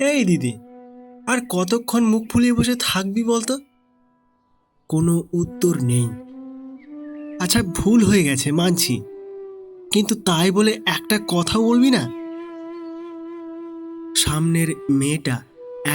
এই দিদি, আর কতক্ষণ মুখ ফুলিয়ে বসে থাকবি বলতো? কোনো উত্তর নেই। আচ্ছা, ভুল হয়ে গেছে মানছি, কিন্তু তাই বলে একটা কথাও বলবি না? সামনের মেয়েটা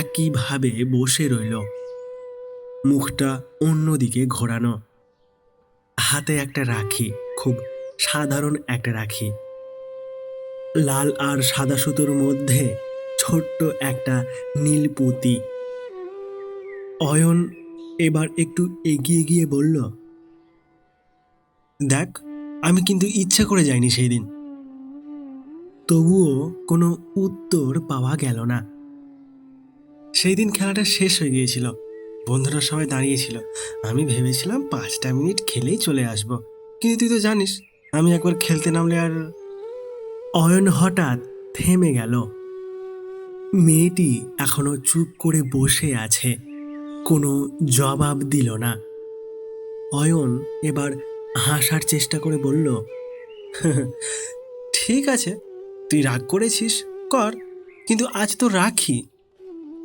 একইভাবে বসে রইল, মুখটা অন্যদিকে ঘোরানো, হাতে একটা রাখি, খুব সাধারণ একটা রাখি, লাল আর সাদা সুতোর মধ্যে ছোট্ট একটা নীল পুঁতি। অয়ন এবার একটু এগিয়ে গিয়ে বলল, দেখ, আমি কিন্তু ইচ্ছে করে যাইনি সেই দিন। তবুও কোনো উত্তর পাওয়া গেল না। সেই দিন খেলাটা শেষ হয়ে গিয়েছিল, বন্ধুরা সবাই দাঁড়িয়েছিল। আমি ভেবেছিলাম 5টা মিনিট খেলেই চলে আসব, কিন্তু তুই তো জানিস আমি একবার খেলতে নামলে আর। অয়ন হঠাৎ থেমে গেল। মেয়েটি এখনো চুপ করে বসে আছে, কোনো জবাব দিল না। অয়ন এবার হাসার চেষ্টা করে বলল, ঠিক আছে, তুই রাগ করেছিস, কর, কিন্তু আজ তো রাখি,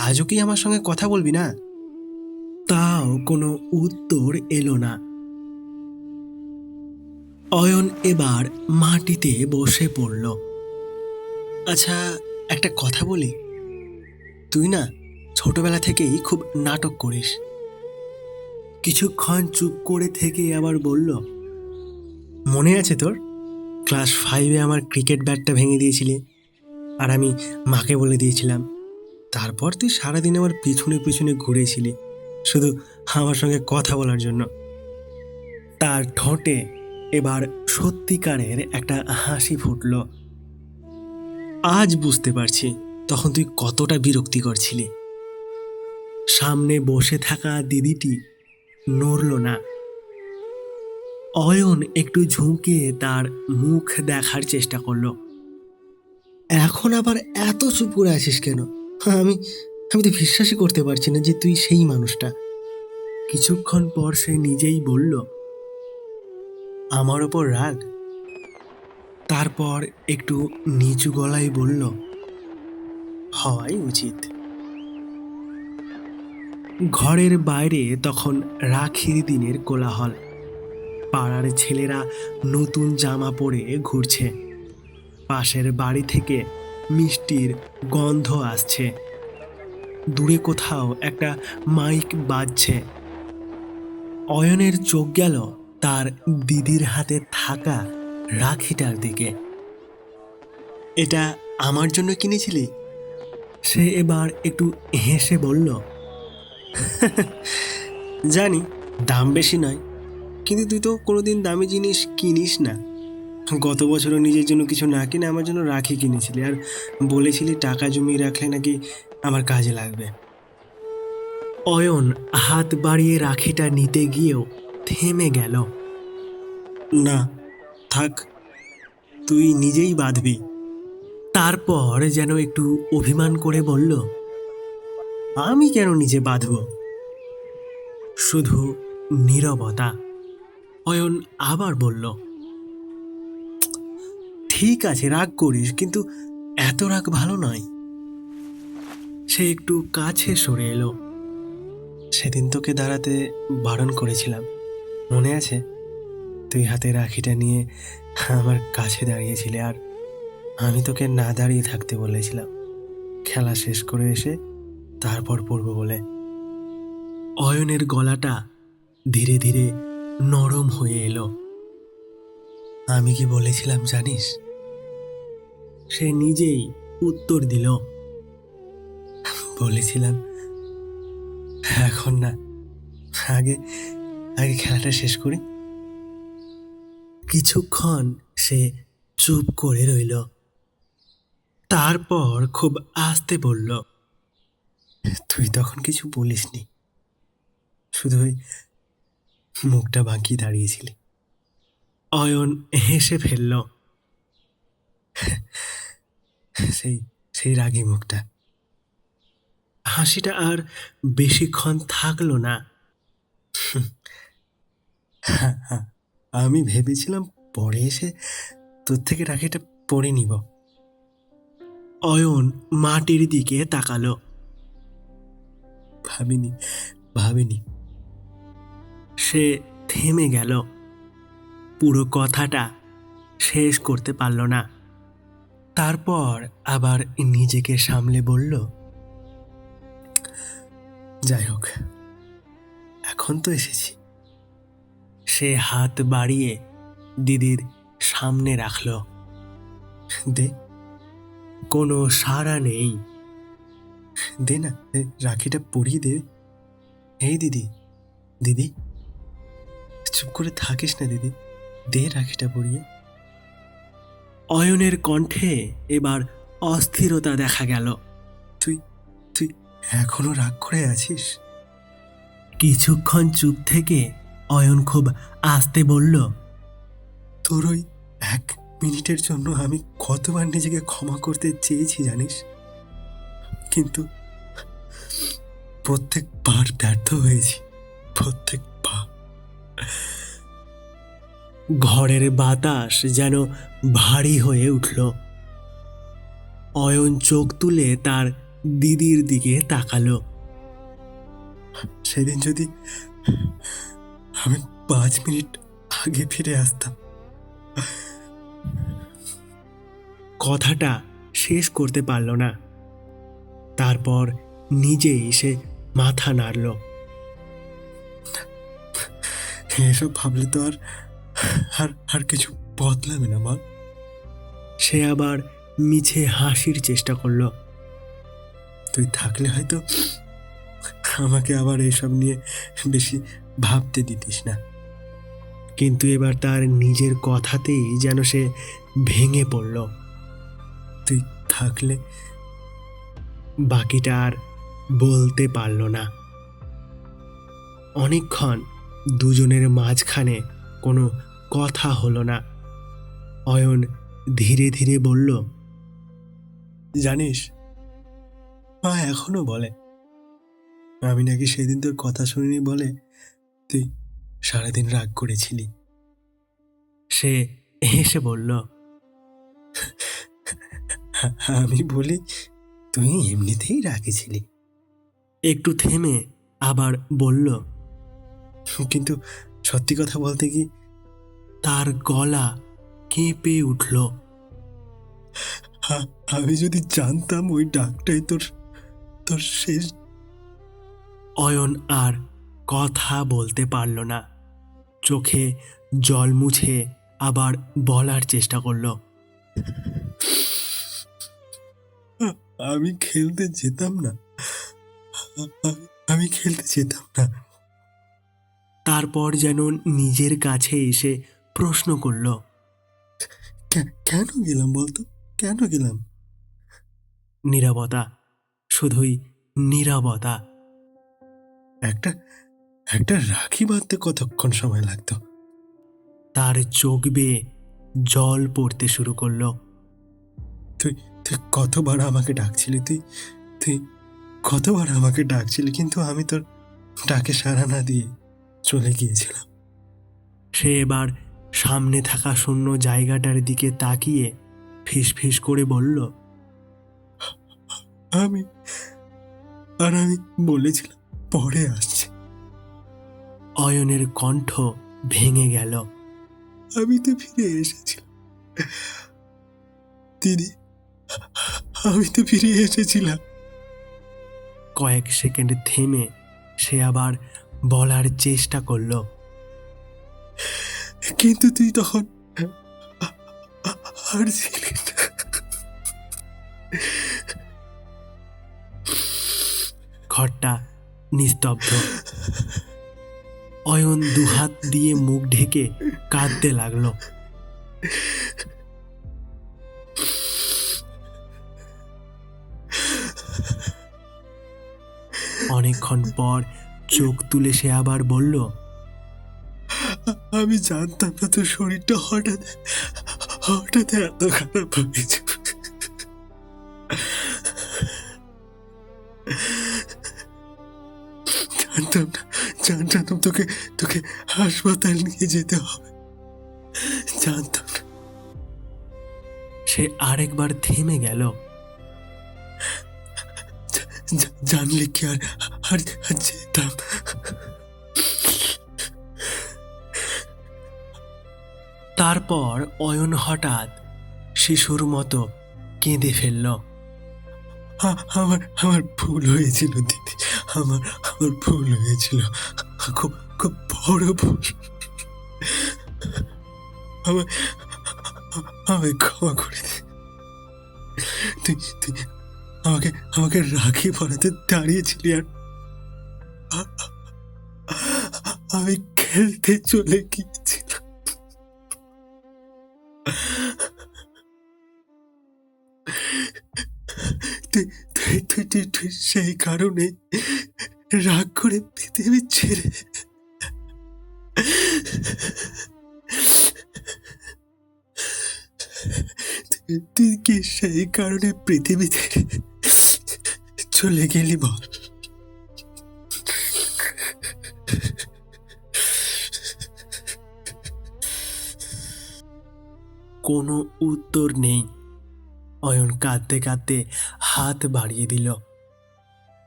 আজও কি আমার সঙ্গে কথা বলবি না? তাও কোনো উত্তর এলো না। অয়ন এবার মাটিতে বসে পড়ল। আচ্ছা, একটা কথা বলি, তুই না ছোটবেলা থেকেই খুব নাটক করিস। কিছুক্ষণ চুপ করে থেকে আবার বলল, মনে আছে তোর ক্লাস 5-এ আমার ক্রিকেট ব্যাটটা ভেঙে দিয়েছিলি, আর আমি মাকে বলে দিয়েছিলাম। তারপর তুই সারাদিন আমার পিছনে পিছনে ঘুরেছিলি, শুধু আমার সঙ্গে কথা বলার জন্য। তার ঠোঁটে এবার সত্যিকারের একটা হাসি ফুটল। আজ বুঝতে পারছি তখন তুই কতটা বিরক্তিকর ছিলি। সামনে বসে থাকা দিদিটি নড়ল না। অয়ন একটু ঝুঁকে তার মুখ দেখার চেষ্টা করলো। এখন আবার এত চুপ করে আছিস কেন? আমি আমি তো বিশ্বাসই করতে পারছি না যে তুই সেই মানুষটা। কিছুক্ষণ পর সে নিজেই বলল, আমার ওপর রাগ? তারপর একটু নিচু গলায় বলল, হওয়াই উচিত। ঘরের বাইরে তখন রাখির দিনের কোলাহল। পাড়ার ছেলেরা নতুন জামা পরে ঘুরছে, পাশের বাড়ি থেকে মিষ্টির গন্ধ আসছে, দূরে কোথাও একটা মাইক বাজছে। অয়নের চোখ গেল তার দিদির হাতে থাকা রাখিটার দিকে। এটা আমার জন্য কিনেছিলি? সে এবার একটু হেসে বলল, জানি দাম বেশি নয়, কিন্তু তুই তো কোনোদিন দামি জিনিস কিনিস না। গত বছরও নিজের জন্য কিছু না কিনে আমার জন্য রাখি কিনেছিলি, আর বলেছিলি টাকা জমিয়ে রাখলে নাকি আমার কাজে লাগবে। অয়ন হাত বাড়িয়ে রাখিটা নিতে গিয়েও থেমে গেল। না, থাক, তুই নিজেই বাঁধবি। তারপর যেন একটু অভিমান করে বলল, আমি কেন নিজে বাঁধব? শুধু নীরবতা। অয়ন আবার বলল, ঠিক আছে, রাগ করিস, কিন্তু এত রাগ ভালো নয়। সে একটু কাছে সরে এলো। সেদিন তোকে দাঁড়াতে বারণ করেছিলাম, মনে আছে? তুই হাতে রাখিটা নিয়ে আমার কাছে দাঁড়িয়েছিলে, আর আমি তোকে না দাঁড়িয়ে থাকতে বলেছিলাম, খেলা শেষ করে এসে তারপর পড়বো বলে। অয়নের গলাটা ধীরে ধীরে নরম হয়ে এলো। আমি কি বলেছিলাম জানিস? সে নিজেই উত্তর দিল, বলেছিলাম এখন না, আগে আগে খেলাটা শেষ করি। কিছুক্ষণ সে চুপ করে রইল, তারপর খুব আস্তে বলল, তুই তখন কিছু বলিসনি, শুধু ওই মুখটা বাঁকিয়ে দাঁড়িয়েছিলি। অয়ন হেসে ফেলল, সেই সেই রাগী মুখটা। হাসিটা আর বেশিক্ষণ থাকলো না। আমি ভেবেছিলাম পরে এসে তোর থেকে রাখিটা পরে নিব। অয়ন মাটির দিকে তাকালো। ভাবিনি, ভাবিনি। সে থেমে গেল, পুরো কথাটা শেষ করতে পারল না। তারপর আবার নিজেকে সামলে বলল, যাই হোক, এখন তো এসেছি। সে হাত বাড়িয়ে দিদির সামনে রাখল। দে, কোনো সাড়া নেই। দে না, রাখিটা পরিয়ে দে। এই দিদি, দিদি, চুপ করে থাকিস না দিদি, দে রাখিটা পরিয়ে। অয়নের কণ্ঠে এবার অস্থিরতা দেখা গেল। তুই তুই এখনো রাগ করে আছিস? কিছুক্ষণ চুপ থেকে অয়ন খুব আস্তে বলল, তোর ওই 1 মিনিটের জন্য আমি কতবার নিজেকে ক্ষমা করতে চেয়েছি জানিস, কিন্তু প্রত্যেকবার ব্যর্থ হয়েছি, প্রত্যেকবার। ঘরের বাতাস যেন ভারী হয়ে উঠল। অয়ন চোখ তুলে তার দিদির দিকে তাকালো। সেদিন যদি আমি 5 মিনিট আগে ফিরে আসতাম। কথাটা শেষ করতে পারল না। তারপর নিজেই সে মাথা নাড়ল। এসব ভাবলে তো আর কিছু বদলাবে না মা। সে আবার মিছে হাসির চেষ্টা করল। তুই থাকলে হয়তো আমাকে আবার এসব নিয়ে বেশি ভাবতে দিতিস না। কিন্তু এবার তার নিজের কথাতেই যেন সে ভেঙে পড়ল। তুই থাকলে, বাকিটা আর বলতে পারল না। অনেকক্ষণ দুজনের মাঝখানে কোনো কথা হলো না। অয়ন ধীরে ধীরে বলল, জানিস, মা এখনো বলে আমি নাকি সেদিন তোর কথা শুনিনি বলে তুই সারাদিন রাগ করেছিলি। সে হেসে বলল, আমি বলি তুই এমনিতেই রাগেছিলি। একটু থেমে আবার বলল, কিন্তু সত্যি কথা বলতে কি, তার গলা কেঁপে উঠল। আমি যদি জানতাম ওই ডাকটাই তোর তোর শেষ। অয়ন আর কথা বলতে পারল না। চোখে জল মুছে আবার বলার চেষ্টা করল, আমি খেলতে যেতাম না, আমি খেলতে যেতাম না। তারপর যেন নিজের কাছে এসে প্রশ্ন করল, কেন গেলাম বলতো, কেন গেলাম? নীরবতা, শুধুই নীরবতা। একটা একটা রাখি বাঁধতে কতক্ষণ সময় লাগতো? তার চোখ বেয়ে জল পড়তে শুরু করলো। তুই তুই কতবার আমাকে ডাকছিলি, তুই তুই কতবার আমাকে ডাকছিলি, কিন্তু আমি তোর ডাকে সাড়া না দিয়ে চলে গিয়েছিলাম। সে এবার সামনে থাকা শূন্য জায়গাটার দিকে তাকিয়ে ফিসফিস করে বলল, আমি বলেছিলাম পরে আসছে। অয়নের কণ্ঠ ভেঙে গেল। আমি তো ফিরে এসেছিলাম দিদি, আমি তো ফিরে এসেছিলাম। কয়েক সেকেন্ড থেমে সে আবার বলার চেষ্টা করল, কিন্তু তুই তখন আর ছিলি না। ঘরটা নিস্তব্ধ। অয়ন দুহাত দিয়ে মুখ ঢেকে কাঁদতে লাগলো। অনেকক্ষণ পর চোখ তুলে সে আবার বলল, আমি জানতাম না তোর শরীরটা হঠাৎ হঠাৎ এত খারাপ হয়েছে। জানতাম তোকে তোকে হাসপাতাল নিয়ে যেতে হবে, জানতাম না। সে আরেকবার থেমে গেল। জানলে কি আর আর আর যেতাম। তারপর অয়ন হঠাৎ শিশুর মতো কেঁদে ফেলল। আমার আমার ভুল হয়েছিল দিদি, আমার আমার ভুল হয়েছিল, খুব খুব বড় ভুল। আমায় আমায় ক্ষমা করে দে। তুই তুই আমাকে আমাকে রাখি পরাতে দাঁড়িয়েছিলি আর আমি খেলতে চলে গিয়েছিলাম। তুই তুই তুই তুই তুই সেই কারণে রাগ করে পৃথিবী ছেড়ে তুই কি সেই কারণে পৃথিবী ছেড়ে চলে গেলি বল? কোনো উত্তর নেই। অয়ন কাঁদতে কাঁদতে হাত বাড়িয়ে দিল।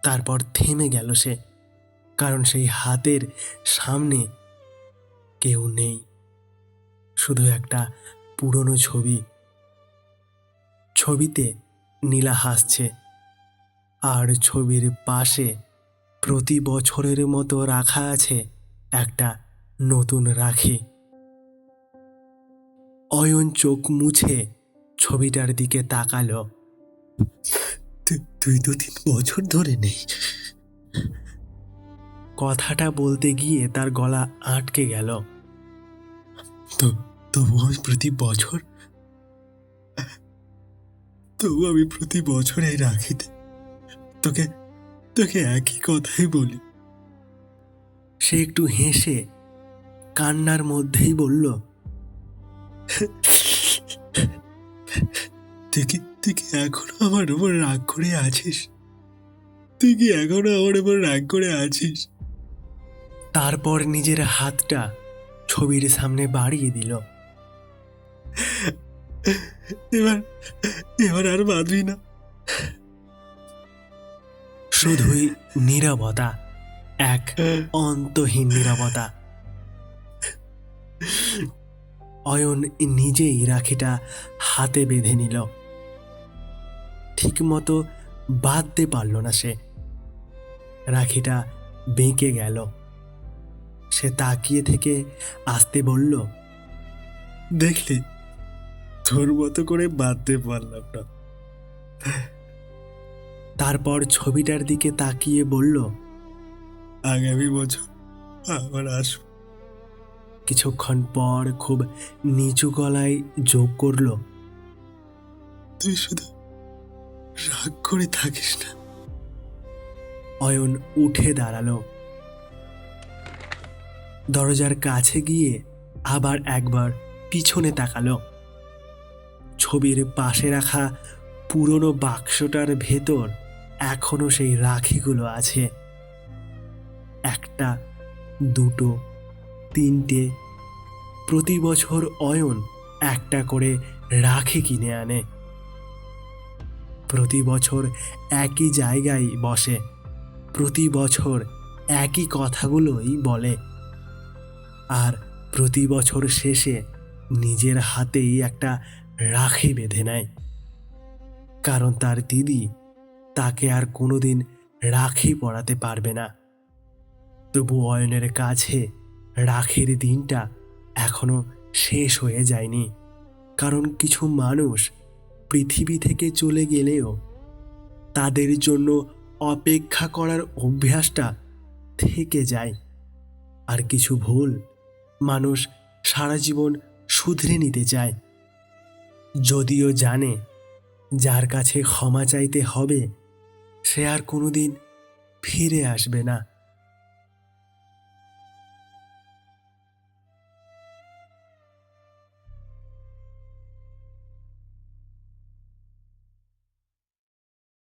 তারপর থেমে গেল সে, কারণ সেই হাতের সামনে কেউ নেই, শুধু একটা পুরনো ছবি। ছবিতে নীলা হাসছে, আর ছবির পাশে প্রতি বছরের মতো রাখা আছে একটা নতুন রাখি। অয়ন চোখ মুছে ছবিটার দিকে তাকালো। তুই 2-3 বছর ধরে নেই। কথাটা বলতে গিয়ে তার গলা আটকে গেল। তবু আমি প্রতি বছর এই রাখিতে তোকে তোকে একই কথাই বলি। সে একটু হেসে কান্নার মধ্যেই বলল, তুই কি এখনো আমার উপর রাগ করে আছিস? তারপর নিজের হাতটা ছবির সামনে বাড়িয়ে দিল। এবার আর বাঁধবি না। শুধুই নীরবতা, এক অন্তহীন নীরবতা। অয়ন নিজেই রাখিটা হাতে বেঁধে নিল। ঠিক মতো বাঁধতে পারল না সে। রাখিটা বেঁকে গেল। সে তাকিয়ে থেকে আস্তে বলল, দেখলি, তোর মতো করে বাঁধতে পারলাম না। তারপর ছবিটার দিকে তাকিয়ে বলল, আগামী বছর আবার আসব। কিছুক্ষণ পর খুব নিচু গলায় যোগ করল, তুই শুধু রাগ করে থাকিস না। অয়ন উঠে দাঁড়ালো। দরজার কাছে গিয়ে আবার একবার পিছনে তাকালো। ছবির পাশে রাখা পুরনো বাক্সটার ভেতর এখনো সেই রাখিগুলো আছে। 1, 2, 3টে। প্রতি বছর অয়ন একটা করে রাখি কিনে আনে। প্রতি বছর একই জায়গায় বসে, প্রতি বছর একই কথাগুলোই বলে, আর প্রতি বছর শেষে নিজের হাতেই একটা রাখি বেঁধে নেয়। কারণ তার দিদি তাকে আর কোনোদিন রাখি পরাতে পারবে না। তবু অয়নের কাছে রাখির দিনটা এখনো শেষ হয়ে যায়নি। কারণ কিছু মানুষ পৃথিবী থেকে চলে গেলেও তাদের জন্য অপেক্ষা করার অভ্যাসটা থেকে যায়। আর কিছু ভুল মানুষ সারা জীবন শুধরে নিতে চায়, যদিও জানে যার কাছে ক্ষমা চাইতে হবে সে আর কোনোদিন ফিরে আসবে না।